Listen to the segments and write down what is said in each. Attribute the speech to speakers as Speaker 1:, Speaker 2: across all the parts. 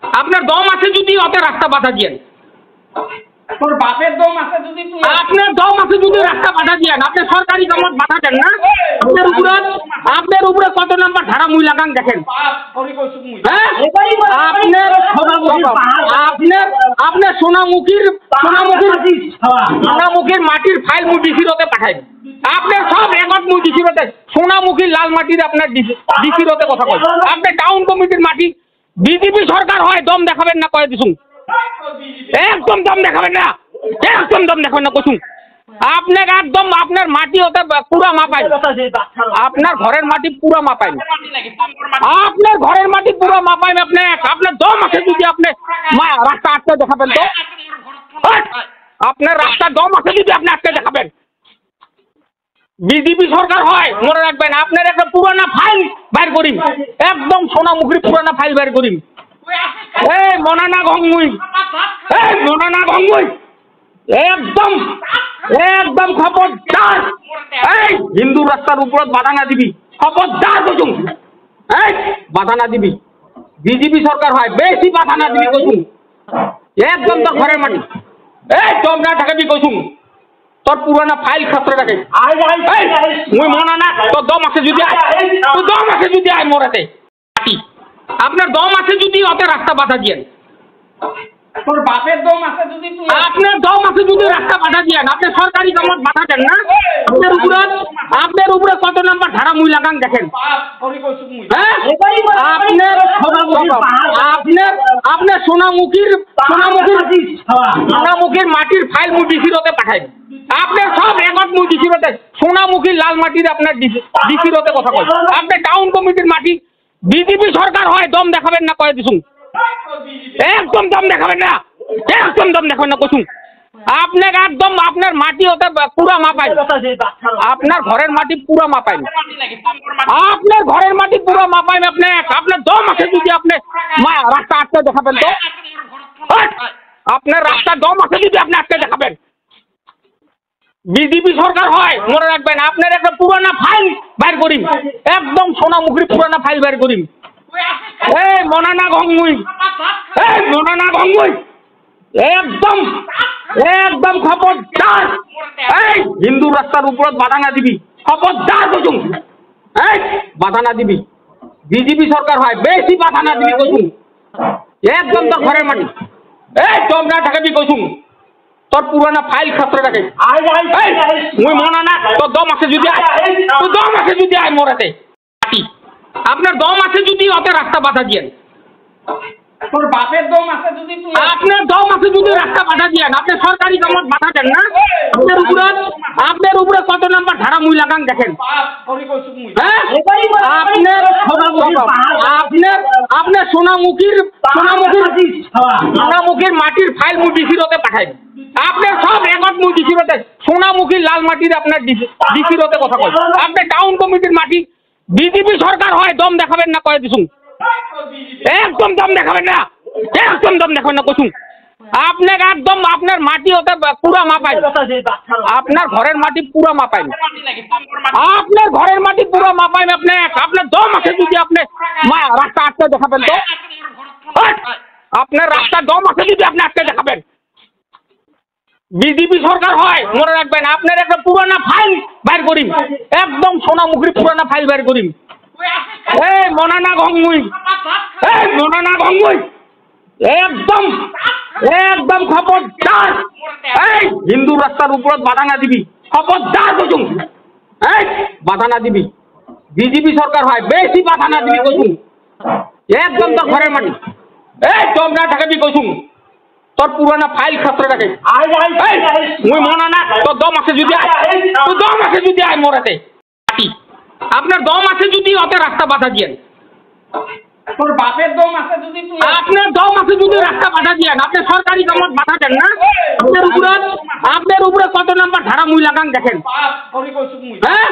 Speaker 1: আপনার দম আছে যদি ওতে রাস্তা বাধা দিয়েন।
Speaker 2: তোর বাপের দম আছে যদি তুই
Speaker 1: আপনার দম আছে যদি রাস্তা বাধা দিয়েন। আপনি সরকারি কামত বাধা দেন না। আপনার উপরে কত নাম্বার ধারা মুই লাগান দেখেন। হ্যাঁ? আপনার সোনামুখীর মাটির ফাইল মুই ডিসিরতে পাঠাই। আপনার সব রেকর্ড মুই ডিসিরতে সোনামুখীর লাল মাটির আপনার ডিসিরতে কথা কই। আপনি টাউন কমিটির মাটি বিজেপি সরকার হয় দম দেখাবেন না কয়ে দিছুন। একদম দম দেখাবেন না, একদম দম দেখাবেন না কছুন। আপনার একদম আপনার মাটি হতে পুরা মাপাই। আপনার ঘরের মাটি পুরা মাপাই। আপনার ঘরের মাটি পুরা মাপাই। আপনার দম আছে যদি আপনি রাস্তা আটকে দেখাবেন তো। আপনার রাস্তার দম আছে যদি আপনি আটকে দেখাবেন। বিজেপি সরকার হয় মনে রাখবেন। আপনার একটা পুরানা ফাইল বাইর করিম, একদম সোনামুখীর পুরানা ফাইল বাইর করিম। এই মনানা গঙ্গুই, এই মনানা গঙ্গুই, একদম একদম খবরদার। এই হিন্দু রাস্তার উপর বাধা না দিবি, খবরদার কচুম। এই বাধা না দিবি। বিজেপি সরকার হয় বেশি বাধা না দিবি কচুম। একদম তোর ঘরের মাটি। এই দম না থাকবি কচুম। তোর পুরানা ফাইল খাতরে রাখে। মুই মনানা তোর দম আছে যদি আয়, তোর দম আছে যদি আয় মোরাতে। আপনার দম আছে যদি ওতে রাস্তা বাধা দিয়েন।
Speaker 2: তোর বাপের দম আছে যদি তুই
Speaker 1: আপনার দম আছে যদি রাস্তা বাধা দিয়েন। আপনি সরকারি কামত বাধা দেন না। আপনার উপরে কত নাম্বার ধারা মুই লাগান দেখেন। হ্যাঁ? আপনার সোনামুখীর মাটির ফাইল মুই ডিসিরতে পাঠাই। আপনার সব রেকর্ড মুই ডিসিরতে সোনামুখীর লাল মাটির আপনার ডিসিরতে কথা কই। আপনি টাউন কমিটির মাটি বিজেপি সরকার হয় দম দেখাবেন না কয়ে দিছুন। একদম দম দেখাবেন না, একদম দম দেখাবেন না কছুন। আপনার একদম আপনার মাটি হতে পুরা মাপাই। আপনার ঘরের মাটি পুরা মাপাই। আপনার ঘরের মাটি পুরা মাপাই। আপনার দম আছে যদি আপনি রাস্তা আটকে দেখাবেন তো। আপনার রাস্তার দম আছে যদি আপনি আটকে দেখাবেন। বিজেপি সরকার হয় মনে রাখবেন। আপনার একটা পুরানা ফাইল বাইর করিম, একদম সোনামুখীর পুরানা ফাইল বাইর করিম। এই মনানা গঙ্গুই, এই মনানা গঙ্গুই, একদম একদম খবরদার। এই হিন্দু রাস্তার উপর বাধা না দিবি, খবরদার কচুম। এই বাধা না দিবি। বিজেপি সরকার হয় বেশি বাধা না দিবি কচুম। একদম তোর ঘরের মাটি। এই দম না থাকবি কচুম। তোর পুরানা ফাইল খাতরে রাখে। মুই মনানা তোর দম আছে যদি আয়, তোর দম আছে যদি আয় মোরাতে। আপনার দম আছে যদি ওতে রাস্তা বাধা দিয়েন।
Speaker 2: তোর বাপের দম আছে যদি তুই
Speaker 1: আপনার দম আছে যদি রাস্তা বাধা দিয়েন। আপনি সরকারি কামত বাধা দেন না। আপনার উপরে কত নাম্বার ধারা মুই লাগান দেখেন। হ্যাঁ? আপনার সোনামুখীর মাটির ফাইল মুই ডিসিরতে পাঠাই। আপনার সব রেকর্ড মুই ডিসিরতে সোনামুখীর লাল মাটির আপনার ডিসিরতে কথা কই। আপনি টাউন কমিটির মাটি বিজেপি সরকার হয় দম দেখাবেন না কয়ে দিছুন। একদম দম দেখাবেন না, একদম দম দেখাবেন না কছুন। আপনার একদম আপনার মাটি হতে পুরা মাপাই। আপনার ঘরের মাটি পুরা মাপাই। আপনার ঘরের মাটি পুরা মাপাই। আপনার দম আছে যদি আপনি রাস্তা আটকে দেখাবেন তো। আপনার রাস্তার দম আছে যদি আপনি আটকে দেখাবেন। বিজেপি সরকার হয় মনে রাখবেন। আপনার একটা পুরানা ফাইল বাইর করিম, একদম সোনামুখীর পুরানা ফাইল বাইর করিম। এই মনানা গঙ্গুই, এই মনানা গঙ্গুই, একদম একদম খবরদার। এই হিন্দু রাস্তার উপর বাধা না দিবি, খবরদার কচুম। এই বাধা না দিবি। বিজেপি সরকার হয় বেশি বাধা না দিবি কচুম। একদম তোর ঘরের মাটি। এই দম না থাকবি কচুম। তোর পুরানা ফাইল খাতরে রাখে। মুই মনানা তোর দম আছে যদি আয়, তোর দম আছে যদি আয় মোরাতে। আপনার দম আছে যদি ওতে রাস্তা বাধা দিয়েন।
Speaker 2: তোর বাপের দম আছে যদি তুই
Speaker 1: আপনার দম আছে যদি রাস্তা বাধা দিয়েন। আপনি সরকারি কামত বাধা দেন না। আপনার উপরে কত নাম্বার ধারা মুই লাগান দেখেন। হ্যাঁ?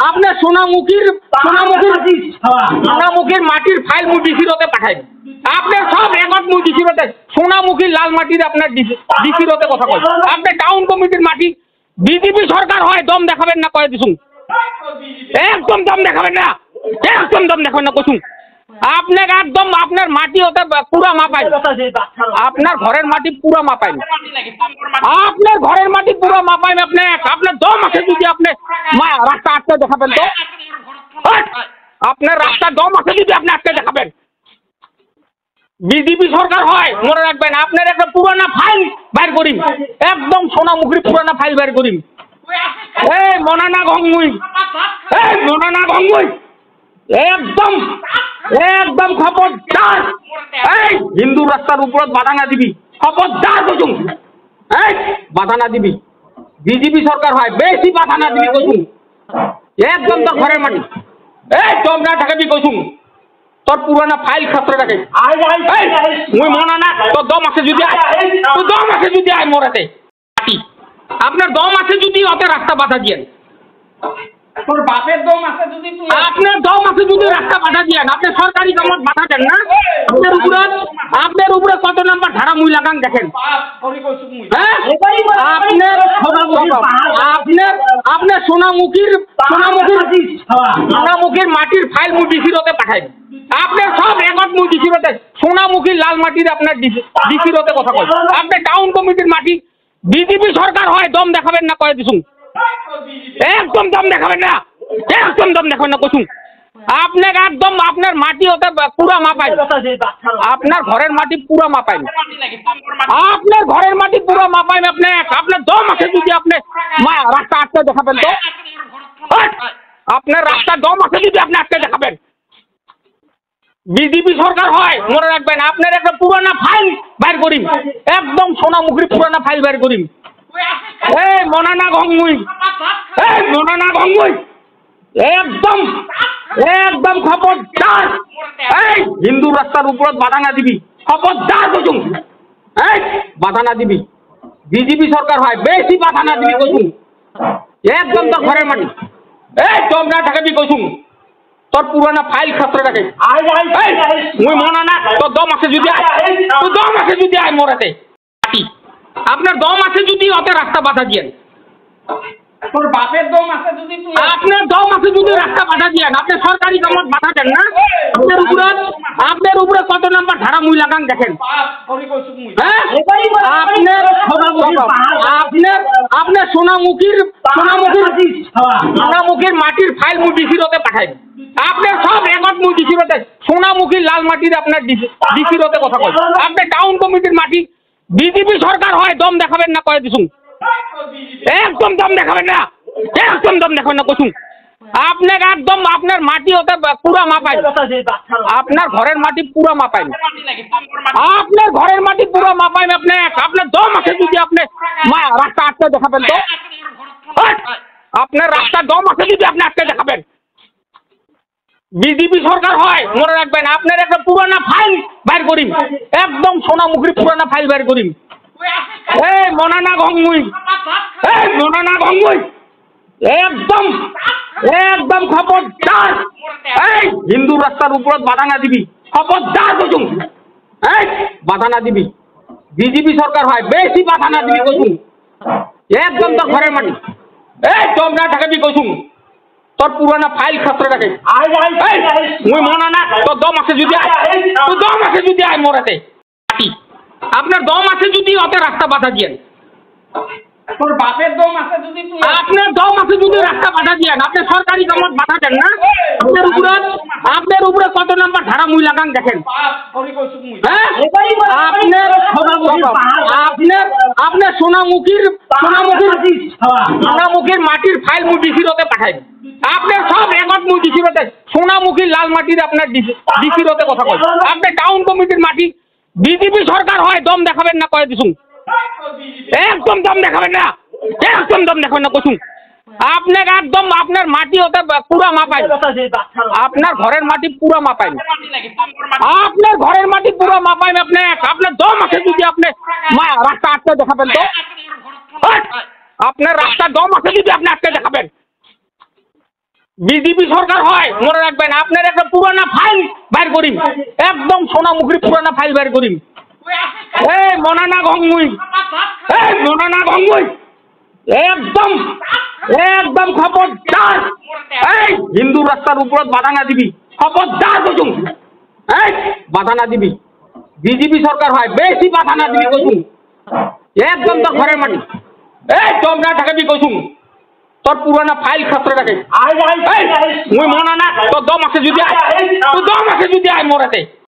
Speaker 1: আপনার সোনামুখীর মাটির ফাইল মুই ডিসিরতে পাঠাই। আপনার সব রেকর্ড মুই ডিসিরতে সোনামুখীর লাল মাটির আপনার ডিসিরতে কথা কই। আপনি টাউন কমিটির মাটি বিজেপি সরকার হয় দম দেখাবেন না কয়ে দিছুন। একদম দম দেখাবেন না, একদম দম দেখাবেন না কছুন। আপনাকে একদম আপনার মাটি ওতে পুরা মাপাই, আপনার ঘরের মাটি পুরা মাপাই, আপনার ঘরের মাটি পুরা মাপাই। আপনার দম আছে যদি আপনি রাস্তা আটকে দেখাবেন তো, আপনার রাস্তা দম আছে যদি আপনি আটকে দেখাবেন। বিজেপি সরকার হয় মনে রাখবেন, আপনার একটা পুরানা ফাইল বাইর করিম, একদম সোনামুখীর পুরানা ফাইল বাইর করিম। এই মনানা গঙ্গুই, এই মনানা গঙ্গুই, একদম একদম খবরদার। এই হিন্দু রাস্তার উপরত বাধা না দিবি, খবরদার কইছুম। এই বাধা না দিবি, বিজেপি সরকার হয় বেশি বাধা না দিবি কইছুম। একদম তোর ঘরের মাটি, এই দম না ঠাকাবি কইছুম। তোর পুরানা ফাইল খাতরে রাখে। মুই মনা না, তোর দম আছে যদি আয়, তোর দম আছে যদি আয় মোরাতে। আপনার দম আছে যদি ওতে রাস্তা বাধা দিয়েন।
Speaker 2: তোর বাপের দম আছে যদি তুই
Speaker 1: আপনার দম আছে যদি রাস্তা বাধা দিয়েন। আপনি সরকারি কামত বাধা দেন না। আপনার উপরে কত নাম্বার ধারা মুই লাগান দেখেন। হ্যাঁ? আপনার সোনামুখীর মাটির ফাইল মুই ডিসির হতে পাঠাই। আপনার সব রেকর্ড মুই ডিসির হতে, সোনামুখীর লাল মাটির আপনার ডিসির হতে কথা কয়। আপনি টাউন কমিটির মাটি, বিজেপি সরকার হয় দম দেখাবেন না কয়ে দিছুন। একদম দম দেখাবেন না, একদম দম দেখাবেন না কইছুন। আপনাকে একদম আপনার মাটি ওতে পুরা মাপাই, আপনার ঘরের মাটি পুরা মাপাই, আপনার ঘরের মাটি পুরা মাপাই। আপনার দম আছে যদি আপনি রাস্তা আটকে দেখাবেন তো, আপনার রাস্তার দম আছে যদি আপনি আটকে দেখাবেন। বিজেপি সরকার হয় মনে রাখবেন, আপনার একটা পুরানা ফাইল বাইর করিম, একদম সোনামুখীর পুরানা ফাইল বাইর করিম। এই মনানা গঙ্গুই, এই মনানা গঙ্গুই, একদম একদম খবরদার। এই হিন্দু রাস্তার উপরত বাধা না দিবি, খবরদার কইছুম। এই বাধা না দিবি, বিজেপি সরকার হয় বেশি বাধা না দিবি কইছুম। একদম তোর ঘরের মাটি, এই দম না ঠাকাবি কইছুম। তোর পুরানা ফাইল খাতরে রাখে। মুই মনা না, তোর দম আছে যদি আয়, তোর দম আছে যদি আয় মোরাতে। আপনার দম আছে যদি ওতে রাস্তা বাধা দিয়েন।
Speaker 2: তোর বাপের দম আছে যদি তুই
Speaker 1: আপনার দম আছে যদি রাস্তা বাধা দিয়েন। আপনি সরকারি কামত বাধা দেন না। আপনার উপরে কত নাম্বার ধারা মুই লাগান দেখেন। হ্যাঁ? আপনার সোনামুখীর মাটির ফাইল মুই ডিসির হতে পাঠাই। আপনার সব রেকর্ড মুই ডিসির হতে, সোনামুখীর লাল মাটির আপনার ডিসির হতে কথা কয়। আপনি টাউন কমিটির মাটি, বিজেপি সরকার হয় দম দেখাবেন না কয়ে দিছুন। একদম দম দেখাবেন না, একদম দম দেখাবেন না কইছুন। আপনাকে একদম আপনার মাটি ওতে পুরা মাপাই, আপনার ঘরের মাটি পুরা মাপাই, আপনার ঘরের মাটি পুরা মাপাই। আপনার দম আছে যদি আপনি রাস্তা আটকে দেখাবেন তো, আপনার রাস্তার দম আছে যদি আপনি আটকে দেখাবেন। বিজেপি সরকার হয় মনে রাখবেন, আপনার একটা পুরানা ফাইল বাইর করিম, একদম সোনামুখীর পুরানা ফাইল বাইর করিম। এই মনানা গঙ্গুই, এই মনানা গঙ্গুই, একদম একদম খবরদার। এই হিন্দু রাস্তার উপরত বাধা না দিবি, খবরদার কইছুম। এই বাধা না দিবি, বিজেপি সরকার হয় বেশি বাধা না দিবি কইছুম। একদম তোর ঘরের মাটি, এই দম না ঠাকাবি কইছুম। তোর পুরানা ফাইল খাতরে রাখে। মুই মনা না, তোর দম আছে যদি আয়, তোর দম আছে যদি আয় মোরাতে। আপনার দম আছে যদি ওতে রাস্তা বাধা দিয়েন।
Speaker 2: তোর বাপের দম আছে যদি তুই
Speaker 1: আপনার দম আছে যদি রাস্তা বাধা দিয়েন। আপনি সরকারি কামত বাধা দেন না। আপনার উপরে কত নাম্বার ধারা মুই লাগান দেখেন। হ্যাঁ? আপনার সোনামুখীর মাটির ফাইল মুই ডিসির হতে পাঠাই। আপনার সব রেকর্ড মুই ডিসির হতে, সোনামুখীর লাল মাটির আপনার ডিসির হতে কথা কয়। আপনি টাউন কমিটির মাটি, বিজেপি সরকার হয় দম দেখাবেন না কয়ে দিছুন। একদম দম দেখাবেন না, একদম দম দেখাবেন না কইছুন। আপনাকে একদম আপনার মাটি ওতে পুরা মাপাই, আপনার ঘরের মাটি পুরা মাপাই, আপনার ঘরের মাটি পুরা মাপাই। আপনার দম আছে যদি আপনি রাস্তা আটকে দেখাবেন তো, আপনার রাস্তার দম আছে যদি আপনি আটকে দেখাবেন। বিজেপি সরকার হয় মনে রাখবেন, আপনার একটা পুরানা ফাইল বাইর করিম, একদম সোনামুখীর পুরানা ফাইল বাইর করিম। এই মনানা গঙ্গুই, এই মনানা গঙ্গুই, একদম একদম খবরদার। এই হিন্দু রাস্তার উপরত বাধা না দিবি, খবরদার কইছুম। এই বাধা না দিবি বিজেপি সরকার হয় বেশি বাধা না দিবি কইছুম একদম তোর ঘরের মাটি এই দম না ঢাকাবি কইছুম তোর পুরানা ফাইল খাতরে রাখে মুই মনা না তোর দম আছে যদি আয় তোর দম আছে যদি আয় মোরাতে